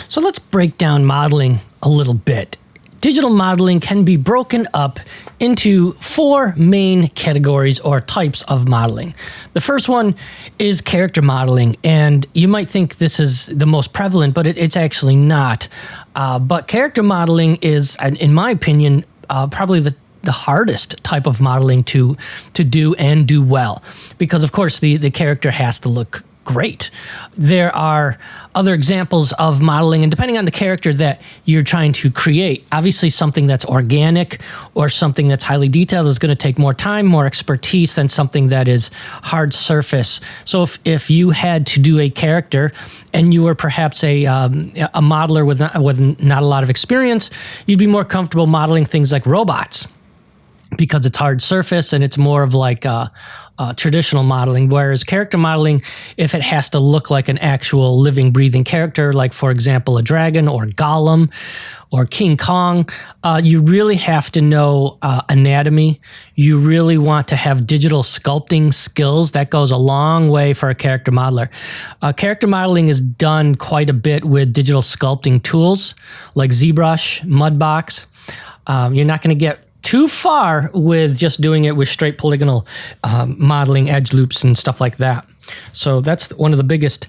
So let's break down modeling a little bit. Digital modeling can be broken up into 4 main categories or types of modeling. The first one is character modeling, and you might think this is the most prevalent, but it's actually not. But character modeling is, in my opinion, probably the hardest type of modeling to do and do well, because of course the character has to look great. There are other examples of modeling, and depending on the character that you're trying to create, obviously something that's organic or something that's highly detailed is going to take more time, more expertise than something that is hard surface. So if you had to do a character and you were perhaps a modeler with not a lot of experience, you'd be more comfortable modeling things like robots, because it's hard surface and it's more of like traditional modeling. Whereas character modeling, if it has to look like an actual living, breathing character, like for example, a dragon or Gollum or King Kong, you really have to know anatomy. You really want to have digital sculpting skills. That goes a long way for a character modeler. Character modeling is done quite a bit with digital sculpting tools like ZBrush, Mudbox. You're not going to get too far with just doing it with straight polygonal modeling, edge loops and stuff like that. So that's one of the biggest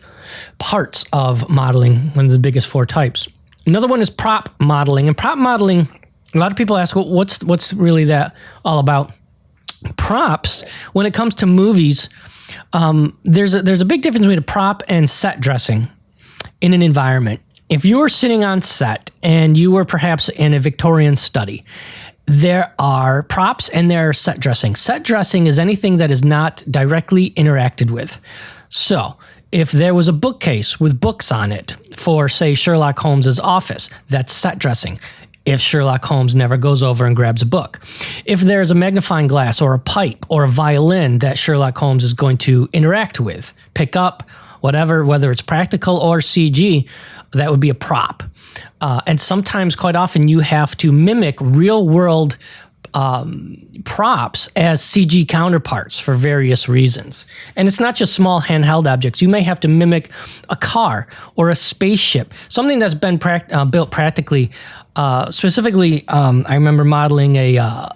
parts of modeling, one of the biggest 4 types. Another one is prop modeling. And prop modeling, a lot of people ask, well, what's really that all about? Props, when it comes to movies, there's a big difference between a prop and set dressing in an environment. If you were sitting on set and you were perhaps in a Victorian study, there are props and there are set dressing. Set dressing is anything that is not directly interacted with. So if there was a bookcase with books on it for, say, Sherlock Holmes's office, that's set dressing. If Sherlock Holmes never goes over and grabs a book. If there's a magnifying glass or a pipe or a violin that Sherlock Holmes is going to interact with, pick up, whatever, whether it's practical or CG, that would be a prop. And sometimes, quite often, you have to mimic real-world props as CG counterparts for various reasons. And it's not just small handheld objects. You may have to mimic a car or a spaceship, something that's been built practically. Specifically, I remember modeling a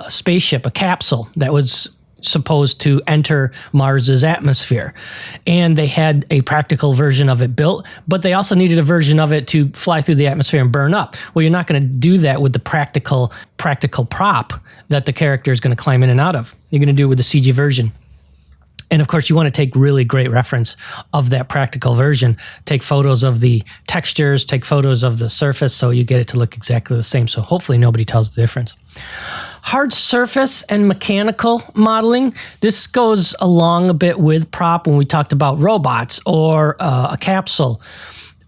spaceship, a capsule that was supposed to enter Mars's atmosphere. And they had a practical version of it built, but they also needed a version of it to fly through the atmosphere and burn up. Well, you're not going to do that with the practical prop that the character is going to climb in and out of. You're going to do it with the CG version. And of course, you want to take really great reference of that practical version. Take photos of the textures, take photos of the surface, so you get it to look exactly the same. So hopefully nobody tells the difference. Hard surface and mechanical modeling. This goes along a bit with prop when we talked about robots or a capsule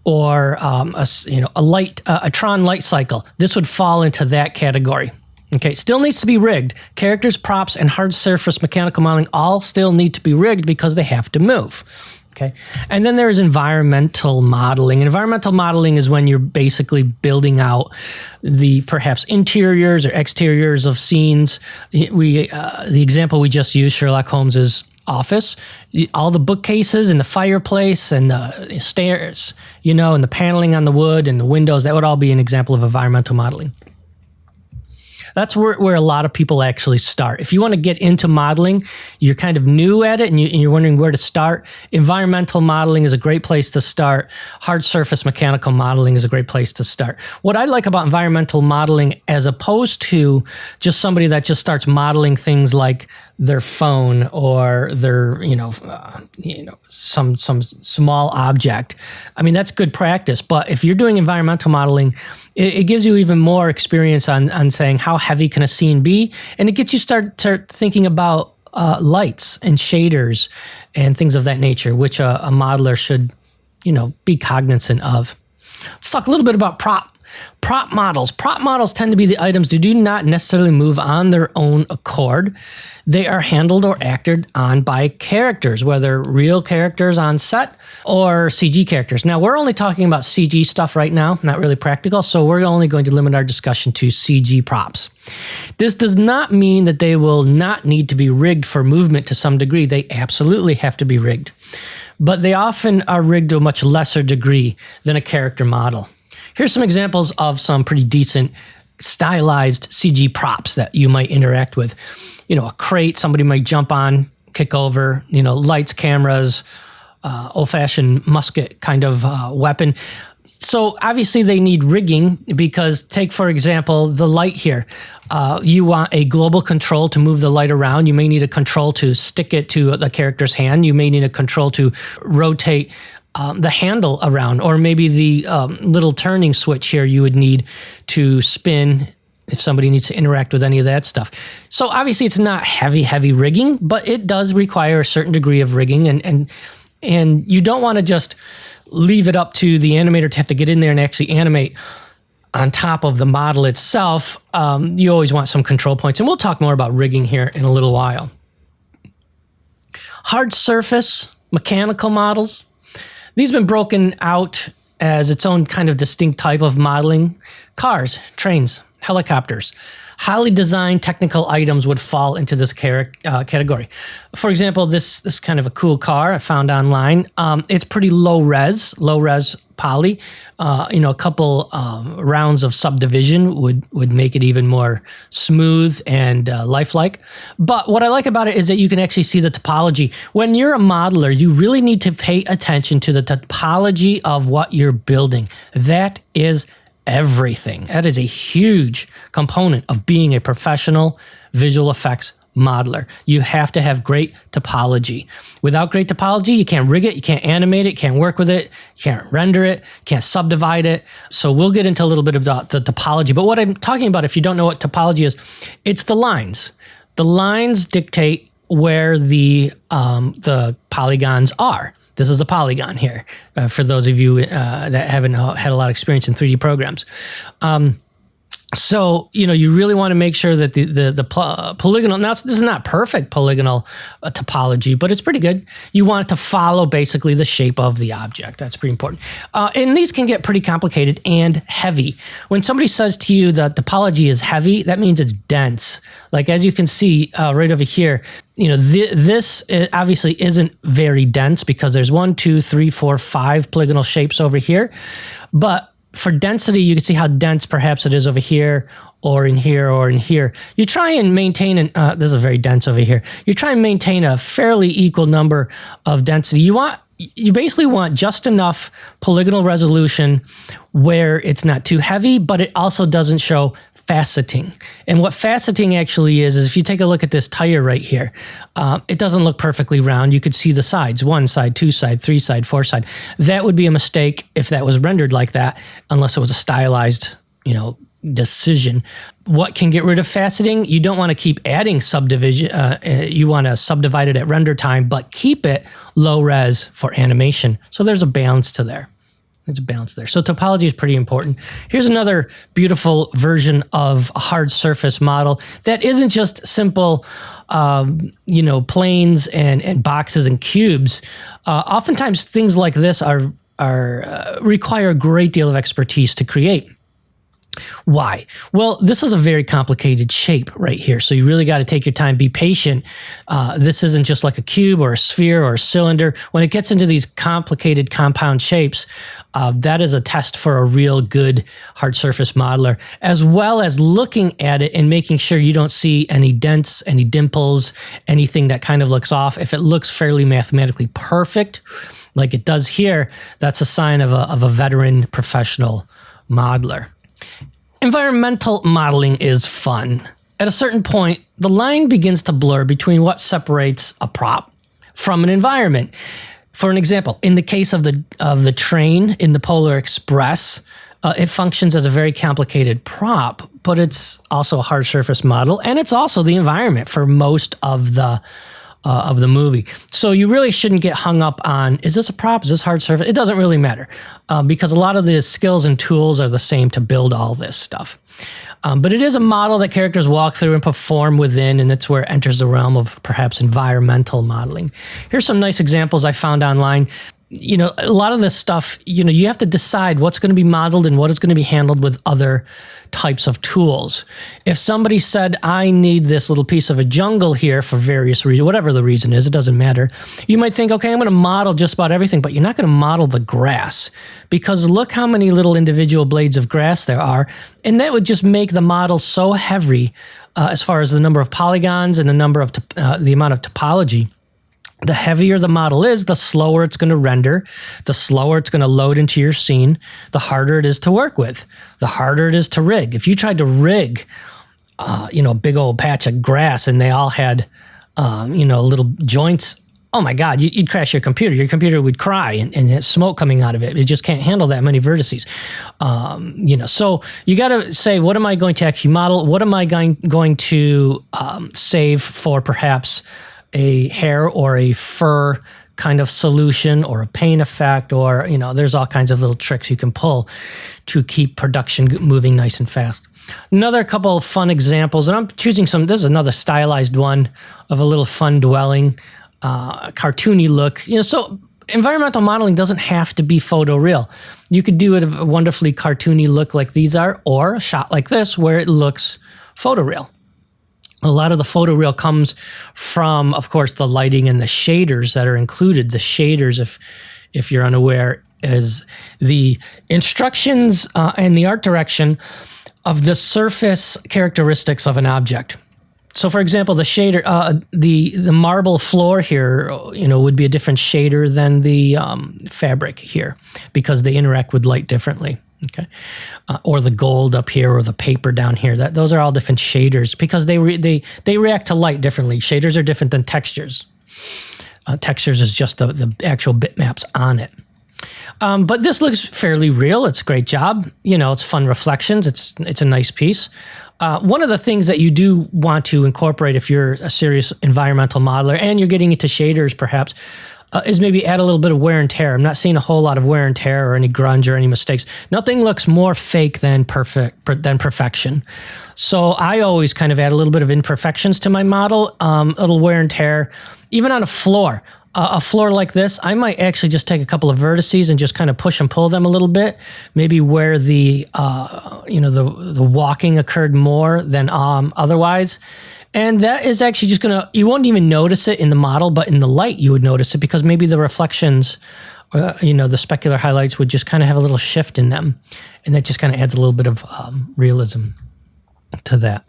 or a Tron light cycle. This would fall into that category. Okay, still needs to be rigged. Characters, props, and hard surface mechanical modeling all still need to be rigged because they have to move. Okay, and then there's environmental modeling. Environmental modeling is when you're basically building out the perhaps interiors or exteriors of scenes. The example we just used, Sherlock Holmes's office, all the bookcases and the fireplace and the stairs, and the paneling on the wood and the windows, that would all be an example of environmental modeling. That's where a lot of people actually start. If you want to get into modeling, you're kind of new at it and you're wondering where to start, environmental modeling is a great place to start. Hard surface mechanical modeling is a great place to start. What I like about environmental modeling, as opposed to just somebody that just starts modeling things like their phone or their, some small object. I mean, that's good practice. But if you're doing environmental modeling, it gives you even more experience on saying how heavy can a scene be, and it gets you start thinking about lights and shaders and things of that nature, which a modeler should, be cognizant of. Let's talk a little bit about prop models. Prop models tend to be the items that do not necessarily move on their own accord. They are handled or acted on by characters, whether real characters on set or CG characters. Now, we're only talking about CG stuff right now, not really practical, so we're only going to limit our discussion to CG props. This does not mean that they will not need to be rigged for movement to some degree. They absolutely have to be rigged. but they often are rigged to a much lesser degree than a character model. Here's some examples of some pretty decent stylized CG props that you might interact with. A crate somebody might jump on, kick over, lights, cameras, old-fashioned musket kind of weapon. So obviously they need rigging because take, for example, the light here. You want a global control to move the light around. You may need a control to stick it to the character's hand. You may need a control to rotate the handle around, or maybe the little turning switch here you would need to spin if somebody needs to interact with any of that stuff. So obviously it's not heavy rigging, but it does require a certain degree of rigging, and you don't want to just leave it up to the animator to have to get in there and actually animate on top of the model itself. You always want some control points, and we'll talk more about rigging here in a little while. Hard surface mechanical models. These have been broken out as its own kind of distinct type of modeling. Cars, trains, helicopters. Highly designed technical items would fall into this category. For example, this kind of a cool car I found online. It's pretty low res poly. A couple rounds of subdivision would make it even more smooth and lifelike. But what I like about it is that you can actually see the topology. When you're a modeler, you really need to pay attention to the topology of what you're building. That is everything. That is a huge component of being a professional visual effects modeler. You have to have great topology. Without great topology, you can't rig it, you can't animate it, you can't work with it, you can't render it, you can't subdivide it. So we'll get into a little bit about the topology. But what I'm talking about, if you don't know what topology is, it's the lines. The lines dictate where the polygons are. This is a polygon here, for those of you that haven't had a lot of experience in 3D programs. So, you really want to make sure that the polygonal, now this is not perfect polygonal topology, but it's pretty good. You want it to follow basically the shape of the object. That's pretty important. And these can get pretty complicated and heavy. When somebody says to you that topology is heavy, that means it's dense. Like as you can see right over here, this obviously isn't very dense because there's 1, 2, 3, 4, 5 polygonal shapes over here. But for density, you can see how dense perhaps it is over here, or in here, or in here. You try and maintain, this is very dense over here. You try and maintain a fairly equal number of density. You basically want just enough polygonal resolution where it's not too heavy, but it also doesn't show faceting. And what faceting actually is if you take a look at this tire right here, it doesn't look perfectly round. You could see the sides, 1 side, 2 side, 3 side, 4 side. That would be a mistake if that was rendered like that, unless it was a stylized, decision. What can get rid of faceting? You don't want to keep adding subdivision. You want to subdivide it at render time, but keep it low res for animation. So there's a balance to there. There's a balance there. So topology is pretty important. Here's another beautiful version of a hard surface model that isn't just simple, planes and boxes and cubes. Oftentimes things like this require a great deal of expertise to create. Why? Well, this is a very complicated shape right here. So you really got to take your time, be patient. This isn't just like a cube or a sphere or a cylinder. When it gets into these complicated compound shapes, that is a test for a real good hard surface modeler, as well as looking at it and making sure you don't see any dents, any dimples, anything that kind of looks off. If it looks fairly mathematically perfect, like it does here, that's a sign of a veteran professional modeler. Environmental modeling is fun. At a certain point, the line begins to blur between what separates a prop from an environment. For an example, in the case of the train in the Polar Express, it functions as a very complicated prop, but it's also a hard surface model, and it's also the environment for most of the movie. So you really shouldn't get hung up on, is this a prop? Is this hard surface? It doesn't really matter because a lot of the skills and tools are the same to build all this stuff. But it is a model that characters walk through and perform within, and that's where it enters the realm of perhaps environmental modeling. Here's some nice examples I found online. a lot of this stuff, you have to decide what's going to be modeled and what is going to be handled with other types of tools. If somebody said, I need this little piece of a jungle here for various reasons, whatever the reason is, it doesn't matter. You might think, okay, I'm going to model just about everything, but you're not going to model the grass, because look how many little individual blades of grass there are. And that would just make the model so heavy as far as the number of polygons and the number of the amount of topology. The heavier the model is, the slower it's going to render, the slower it's going to load into your scene, the harder it is to work with, the harder it is to rig. If you tried to rig, a big old patch of grass and they all had, little joints, oh my God, you'd crash your computer. Your computer would cry and have smoke coming out of it. It just can't handle that many vertices. So you got to say, what am I going to actually model? What am I going to save for perhaps a hair or a fur kind of solution, or a paint effect, or, there's all kinds of little tricks you can pull to keep production moving nice and fast. Another couple of fun examples, and I'm choosing this is another stylized one of a little fun dwelling, cartoony look. So environmental modeling doesn't have to be photoreal. You could do it a wonderfully cartoony look like these are, or a shot like this where it looks photoreal. A lot of the photoreal comes from, of course, the lighting and the shaders that are included. The shaders, if you're unaware, is the instructions and the art direction of the surface characteristics of an object. So, for example, the shader, the marble floor here, would be a different shader than the fabric here, because they interact with light differently. Okay, or the gold up here, or the paper down here. Those are all different shaders because they react to light differently. Shaders are different than textures. Textures is just the actual bitmaps on it. But this looks fairly real. It's a great job. It's fun reflections. It's a nice piece. One of the things that you do want to incorporate if you're a serious environmental modeler and you're getting into shaders perhaps, is maybe add a little bit of wear and tear. I'm not seeing a whole lot of wear and tear or any grunge or any mistakes. Nothing looks more fake than perfection. So I always kind of add a little bit of imperfections to my model, a little wear and tear, even on a floor. A floor like this, I might actually just take a couple of vertices and just kind of push and pull them a little bit, maybe where the walking occurred more than otherwise. And that is actually just you won't even notice it in the model, but in the light you would notice it, because maybe the reflections, the specular highlights would just kind of have a little shift in them. And that just kind of adds a little bit of realism to that.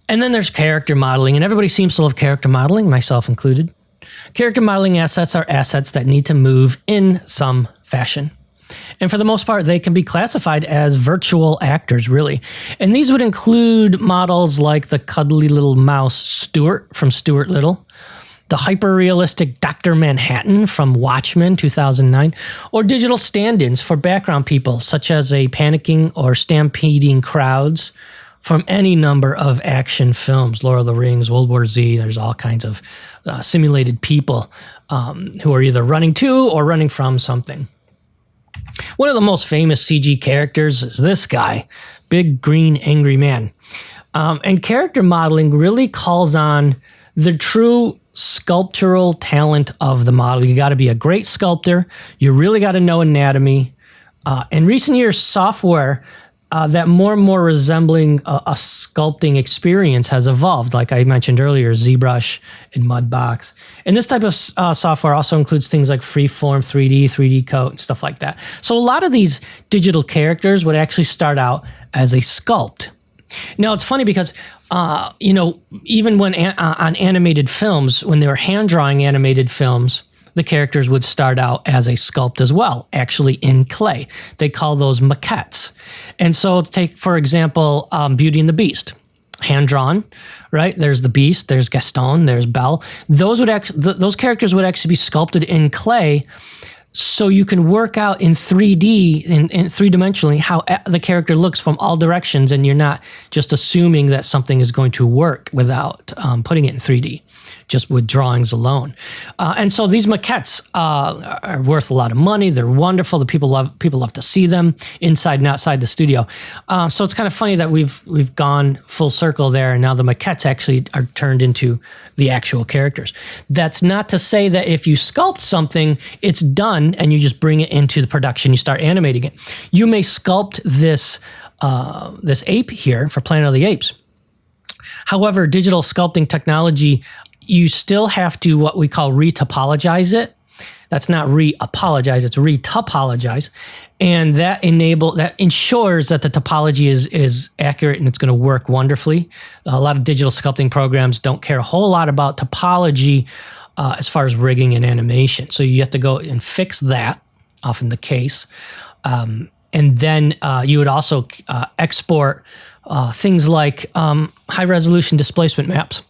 And then there's character modeling, and everybody seems to love character modeling, myself included. Character modeling assets are assets that need to move in some fashion. And for the most part, they can be classified as virtual actors, really. And these would include models like the cuddly little mouse Stuart from Stuart Little, the hyper-realistic Dr. Manhattan from Watchmen 2009, or digital stand-ins for background people, such as a panicking or stampeding crowds from any number of action films, Lord of the Rings, World War Z. There's all kinds of simulated people who are either running to or running from something. One of the most famous CG characters is this guy, big green angry man. And character modeling really calls on the true sculptural talent of the model. You got to be a great sculptor. You really got to know anatomy. In recent years, software that more and more resembling a sculpting experience has evolved. Like I mentioned earlier, ZBrush and Mudbox. And this type of software also includes things like Freeform 3D, 3D Coat, and stuff like that. So a lot of these digital characters would actually start out as a sculpt. Now, it's funny because, even when on animated films, when they were hand-drawing animated films, the characters would start out as a sculpt as well, actually in clay. They call those maquettes. And so take, for example, Beauty and the Beast. Hand-drawn, right? There's the Beast, there's Gaston, there's Belle. Those characters would actually be sculpted in clay So you can work out in 3D, in three-dimensionally, how the character looks from all directions, and you're not just assuming that something is going to work without putting it in 3D, just with drawings alone. And so these maquettes are worth a lot of money. They're wonderful. The people love to see them inside and outside the studio. So it's kind of funny that we've gone full circle there, and now the maquettes actually are turned into the actual characters. That's not to say that if you sculpt something, it's done and you just bring it into the production, you start animating it. You may sculpt this ape here for Planet of the Apes. However, digital sculpting technology, you still have to what we call retopologize it. That's not re-apologize, it's retopologize. And that ensures that the topology is accurate and it's going to work wonderfully. A lot of digital sculpting programs don't care a whole lot about topology as far as rigging and animation. So you have to go and fix that, often the case. And then you would also export things like high-resolution displacement maps.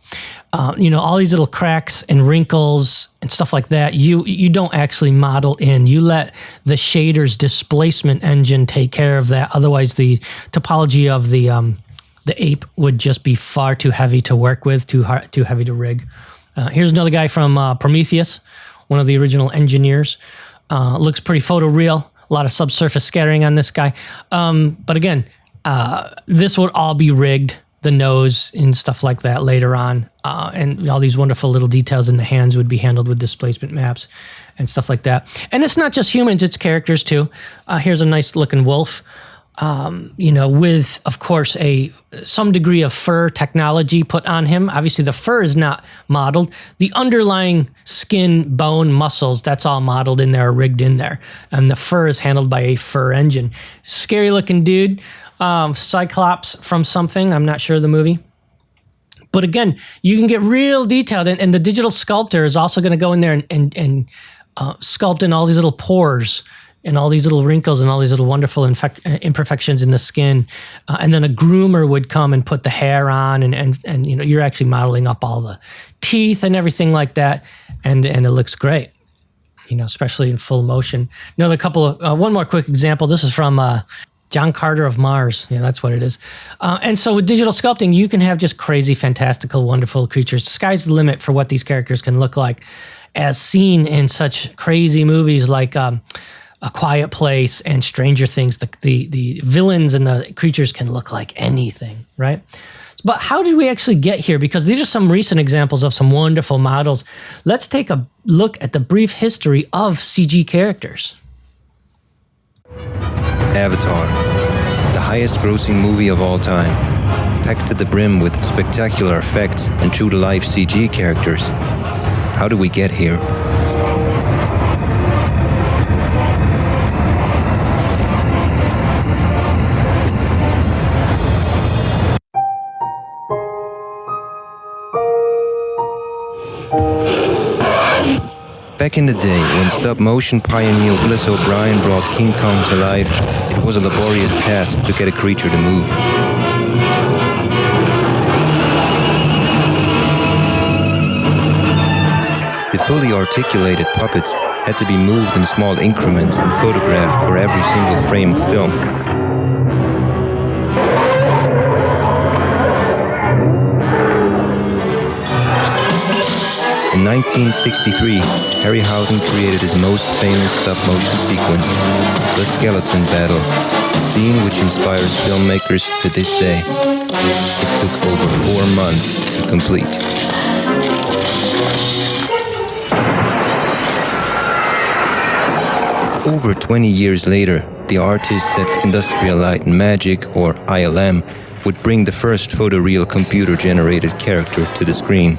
All these little cracks and wrinkles and stuff like that, you don't actually model in. You let the shader's displacement engine take care of that. Otherwise, the topology of the ape would just be far too heavy to work with, too heavy to rig. Here's another guy from Prometheus, one of the original engineers. Looks pretty photoreal. A lot of subsurface scattering on this guy. But again, this would all be rigged, the nose and stuff like that later on. And all these wonderful little details in the hands would be handled with displacement maps and stuff like that. And it's not just humans, it's characters too. Here's a nice looking wolf, with, of course, some degree of fur technology put on him. Obviously, the fur is not modeled. The underlying skin, bone, muscles, that's all modeled in there, rigged in there. And the fur is handled by a fur engine. Scary looking dude. Cyclops from something, I'm not sure of the movie. But again, you can get real detailed, and the digital sculptor is also going to go in there and sculpt in all these little pores and all these little wrinkles and all these little wonderful imperfections in the skin. And then a groomer would come and put the hair on, and you're actually modeling up all the teeth and everything like that, and it looks great. Especially in full motion. Another couple of one more quick example. This is from John Carter of Mars. Yeah, that's what it is. And so with digital sculpting, you can have just crazy, fantastical, wonderful creatures. The sky's the limit for what these characters can look like, as seen in such crazy movies like A Quiet Place and Stranger Things. The villains and the creatures can look like anything, right? But how did we actually get here? Because these are some recent examples of some wonderful models. Let's take a look at the brief history of CG characters. Avatar, the highest grossing movie of all time, packed to the brim with spectacular effects and true-to-life CG characters. How did we get here? Back in the day, when stop-motion pioneer Willis O'Brien brought King Kong to life, it was a laborious task to get a creature to move. The fully articulated puppets had to be moved in small increments and photographed for every single frame of film. In 1963, Harryhausen created his most famous stop-motion sequence, The Skeleton Battle, a scene which inspires filmmakers to this day. It took over 4 months to complete. Over 20 years later, the artists at Industrial Light and Magic, or ILM, would bring the first photoreal computer-generated character to the screen.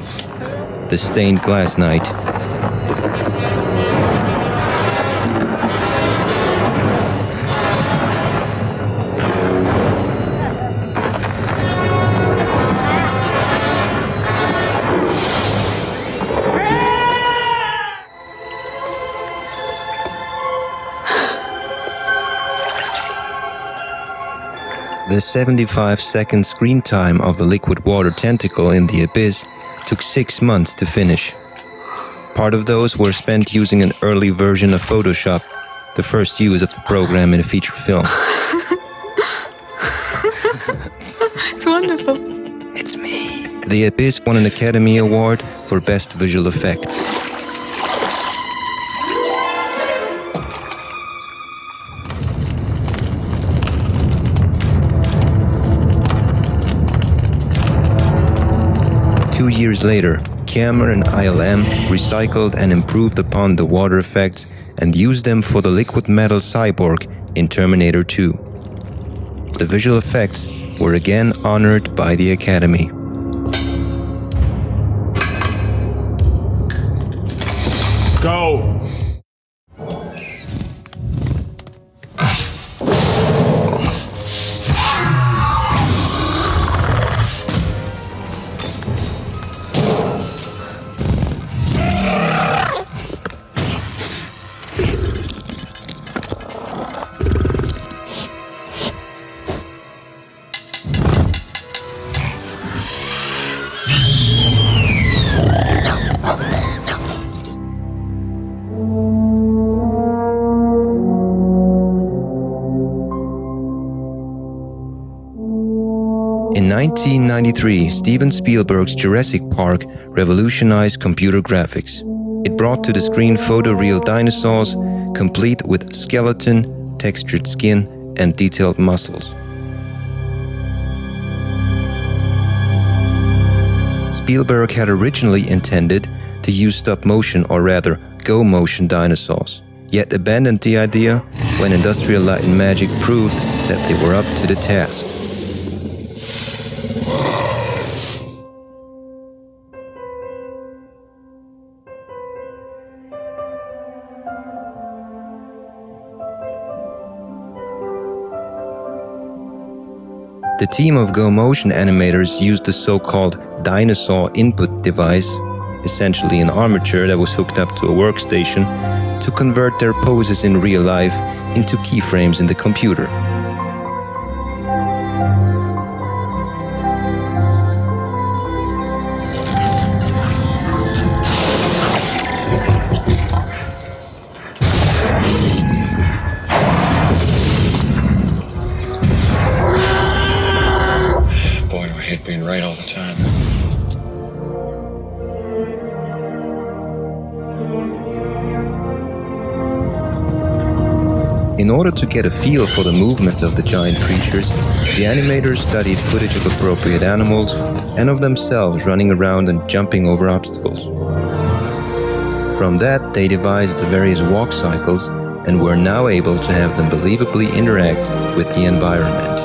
The Stained Glass Knight. The 75-second screen time of the liquid water tentacle in the abyss took 6 months to finish. Part of those were spent using an early version of Photoshop, the first use of the program in a feature film. It's wonderful. It's me. The Abyss won an Academy Award for Best Visual Effects. Two years later, Kammer and ILM recycled and improved upon the water effects and used them for the liquid metal cyborg in Terminator 2. The visual effects were again honored by the Academy. Go! In 1993, Steven Spielberg's Jurassic Park revolutionized computer graphics. It brought to the screen photoreal dinosaurs, complete with skeleton, textured skin, and detailed muscles. Spielberg had originally intended to use stop-motion, or rather, go-motion dinosaurs, yet abandoned the idea when Industrial Light and Magic proved that they were up to the task. The team of go-motion animators used the so-called dinosaur input device, essentially an armature that was hooked up to a workstation, to convert their poses in real life into keyframes in the computer. Being right all the time. In order to get a feel for the movement of the giant creatures, the animators studied footage of appropriate animals and of themselves running around and jumping over obstacles. From that, they devised the various walk cycles and were now able to have them believably interact with the environment.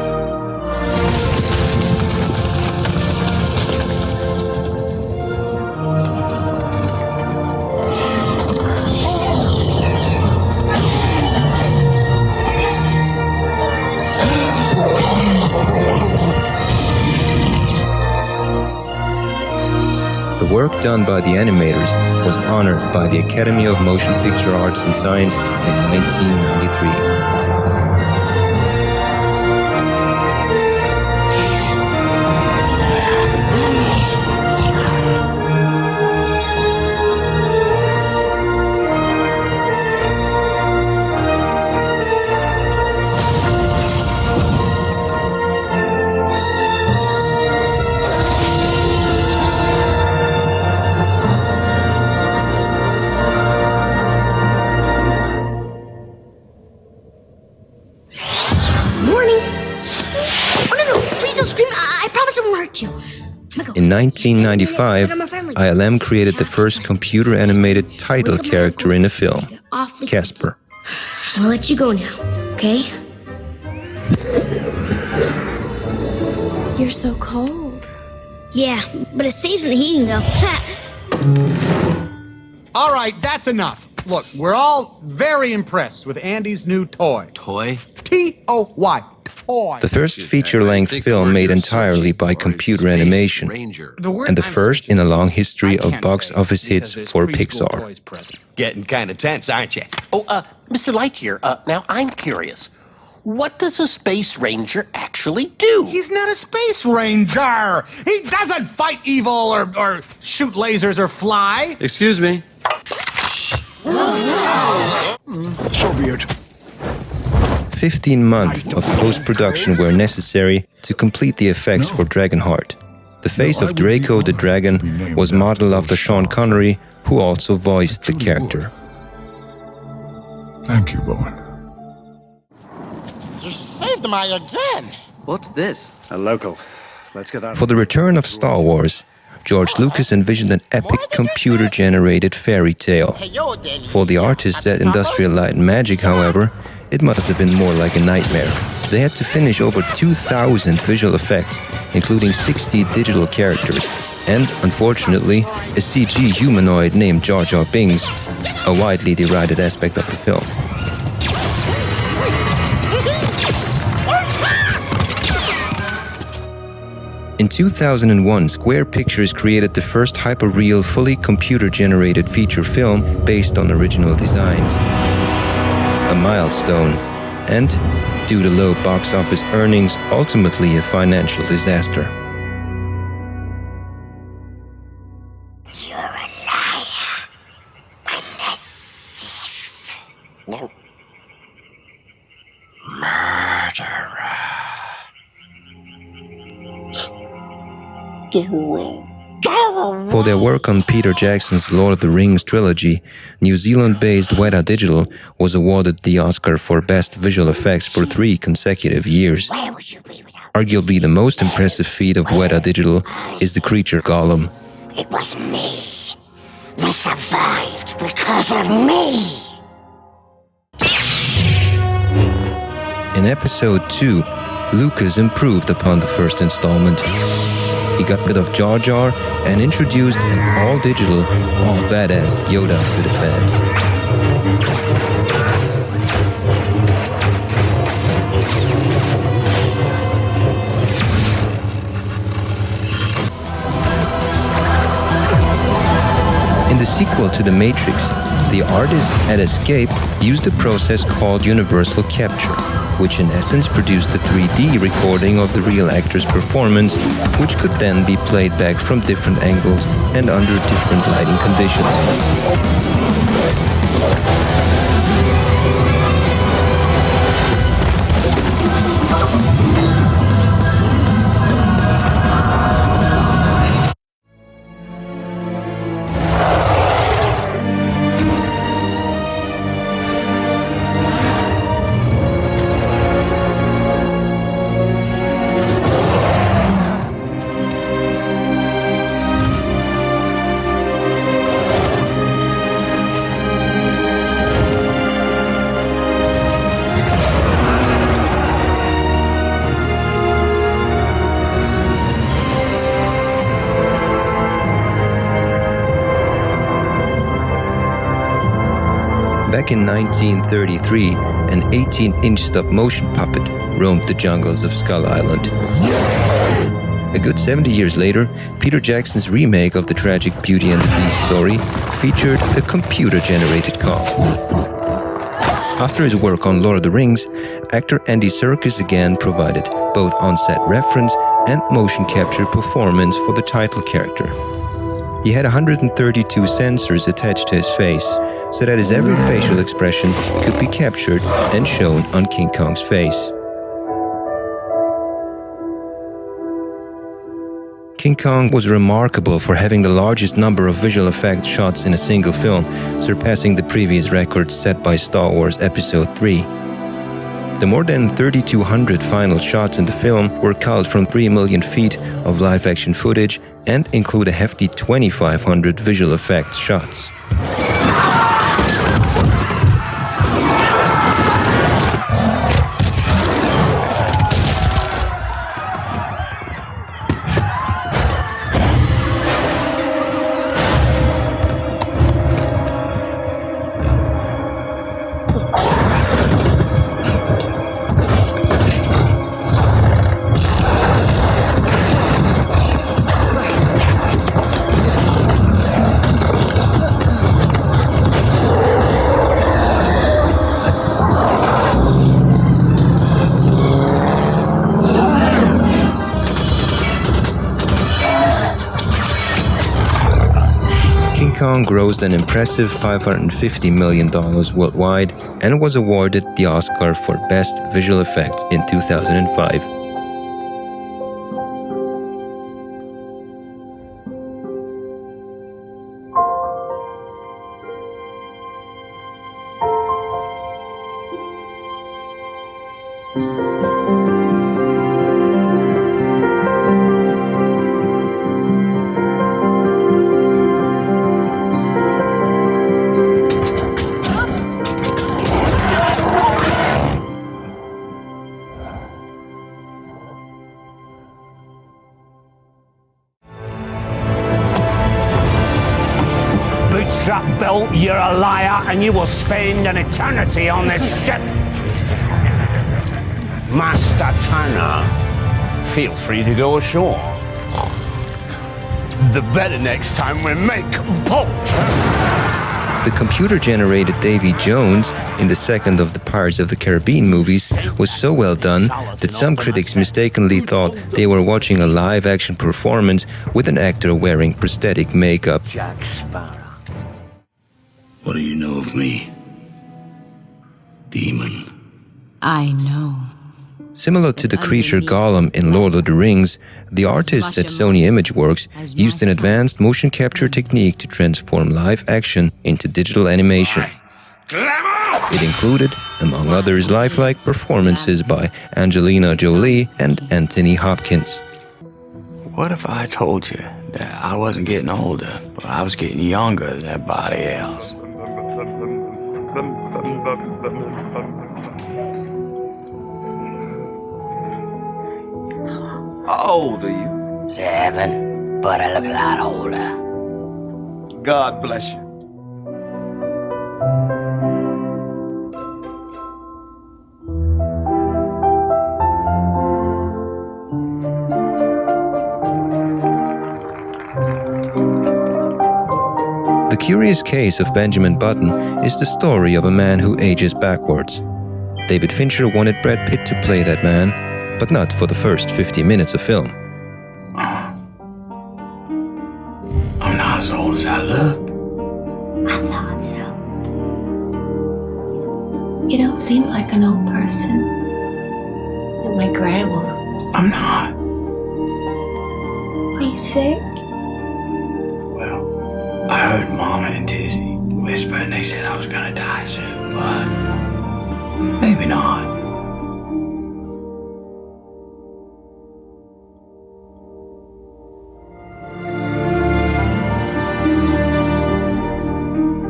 The work done by the animators was honored by the Academy of Motion Picture Arts and Science in 1993. In 1995, ILM created the first computer-animated title character in a film, Casper. I'm gonna let you go now, okay? You're so cold. Yeah, but it saves in the heating, though. All right, that's enough. Look, we're all very impressed with Andy's new toy. Toy? T-O-Y. Toy. The first feature-length film made entirely by computer animation, and the first in a long history of box office hits for Pixar. Getting kind of tense, aren't you? Oh, Mr. Lightyear, now I'm curious. What does a space ranger actually do? He's not a space ranger. He doesn't fight evil or shoot lasers or fly. Excuse me. So be it. 15 months of post-production were necessary to complete the effects for Dragonheart. The face of Draco the Dragon was modeled after Sean Connery, who also voiced the character. Thank you, Bowen. You saved my again! What's this? A local. Let's get that. For the return of Star Wars, George Lucas envisioned an epic computer-generated fairy tale. For the artists at Industrial Light and Magic, however, it must have been more like a nightmare. They had to finish over 2,000 visual effects, including 60 digital characters, and, unfortunately, a CG humanoid named Jar Jar Binks, a widely derided aspect of the film. In 2001, Square Pictures created the first hyper-real, fully computer-generated feature film based on original designs. A milestone, and, due to low box office earnings, ultimately a financial disaster. You're a liar. And a thief. No. Murderer. Go away. For their work on Peter Jackson's Lord of the Rings trilogy, New Zealand-based Weta Digital was awarded the Oscar for Best Visual Effects for 3 consecutive years. Arguably the most impressive feat of Weta Digital is the creature Gollum. It was me. We survived because of me. In Episode 2, Lucas improved upon the first installment. He got rid of Jar Jar and introduced an all-digital, all-badass Yoda to the fans. In the sequel to The Matrix, the artists at Escape used a process called universal capture, which in essence produced a 3D recording of the real actor's performance, which could then be played back from different angles and under different lighting conditions. Back in 1933, an 18-inch stop-motion puppet roamed the jungles of Skull Island. A good 70 years later, Peter Jackson's remake of the tragic Beauty and the Beast story featured a computer-generated Kong. After his work on Lord of the Rings, actor Andy Serkis again provided both on-set reference and motion capture performance for the title character. He had 132 sensors attached to his face, so that his every facial expression could be captured and shown on King Kong's face. King Kong was remarkable for having the largest number of visual effects shots in a single film, surpassing the previous record set by Star Wars Episode 3. The more than 3,200 final shots in the film were culled from 3 million feet of live-action footage and include a hefty 2,500 visual effects shots. King Kong grossed an impressive $550 million worldwide and was awarded the Oscar for Best Visual Effects in 2005. Bootstrap belt, you're a liar, and you will spend an eternity on this ship. Master Tanner, feel free to go ashore. The better next time we make bolt. The computer-generated Davy Jones in the second of the Pirates of the Caribbean movies was so well done that some critics mistakenly thought they were watching a live-action performance with an actor wearing prosthetic makeup. Jack Sparrow. What do you know of me, demon? I know. Similar to the creature Gollum in Lord of the Rings, the artists at Sony ImageWorks used an advanced motion capture technique to transform live action into digital animation. It included, among others, lifelike performances by Angelina Jolie and Anthony Hopkins. What if I told you that I wasn't getting older, but I was getting younger than everybody else? How old are you? 7, but I look a lot older. God bless you. The Curious Case of Benjamin Button is the story of a man who ages backwards. David Fincher wanted Brad Pitt to play that man, but not for the first 50 minutes of film. I'm not as old as I look. I thought so. You don't seem like an old person. Like my grandma. I'm not. Are you sick? Well, I heard Mama and Tizzy whisper and they said I was gonna die soon, but maybe not.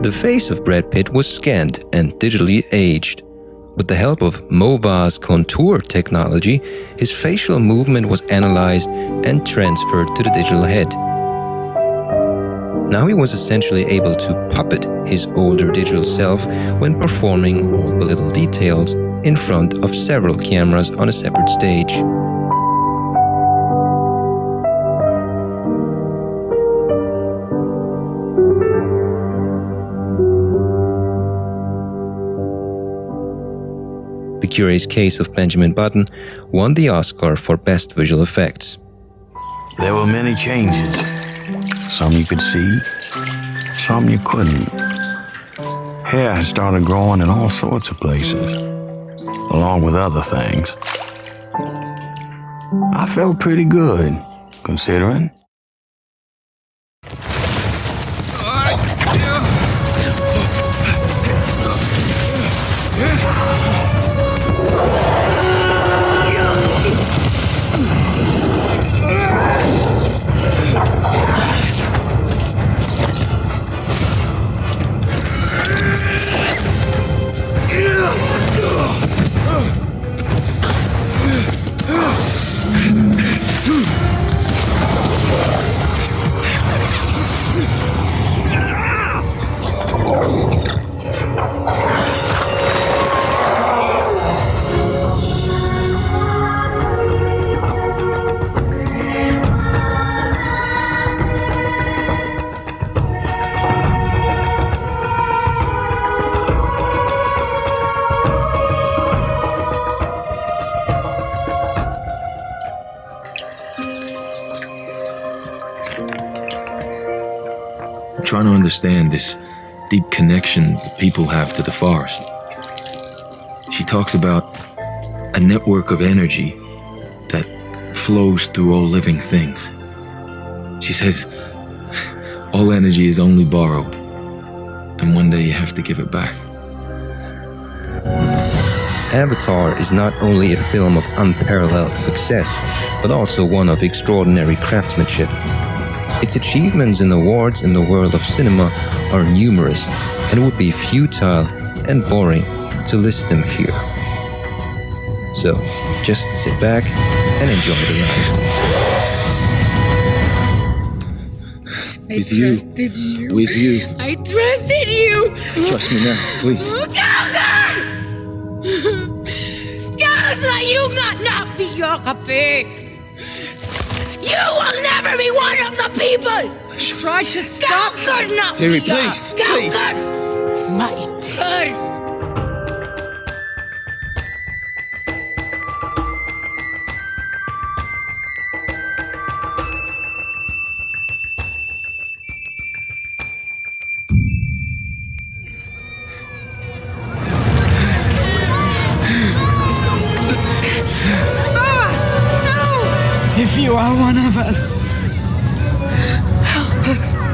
The face of Brad Pitt was scanned and digitally aged. With the help of Mova's contour technology, his facial movement was analyzed and transferred to the digital head. Now he was essentially able to puppet his older digital self when performing all the little details in front of several cameras on a separate stage. The Curious Case of Benjamin Button won the Oscar for Best Visual Effects. There were many changes. Some you could see, some you couldn't. Hair had started growing in all sorts of places, along with other things. I felt pretty good, considering. I'm trying to understand this deep connection that people have to the forest. She talks about a network of energy that flows through all living things. She says all energy is only borrowed, and one day you have to give it back. Avatar is not only a film of unparalleled success, but also one of extraordinary craftsmanship. Its achievements and awards in the world of cinema are numerous, and it would be futile and boring to list them here. So, just sit back and enjoy the ride. With you. With you. I trusted you. Trust me now, please. Kaya you not be your kapig. You will never be one of the people. Try to stop. Terry, please, please. Mighty. If you are one of us, help us.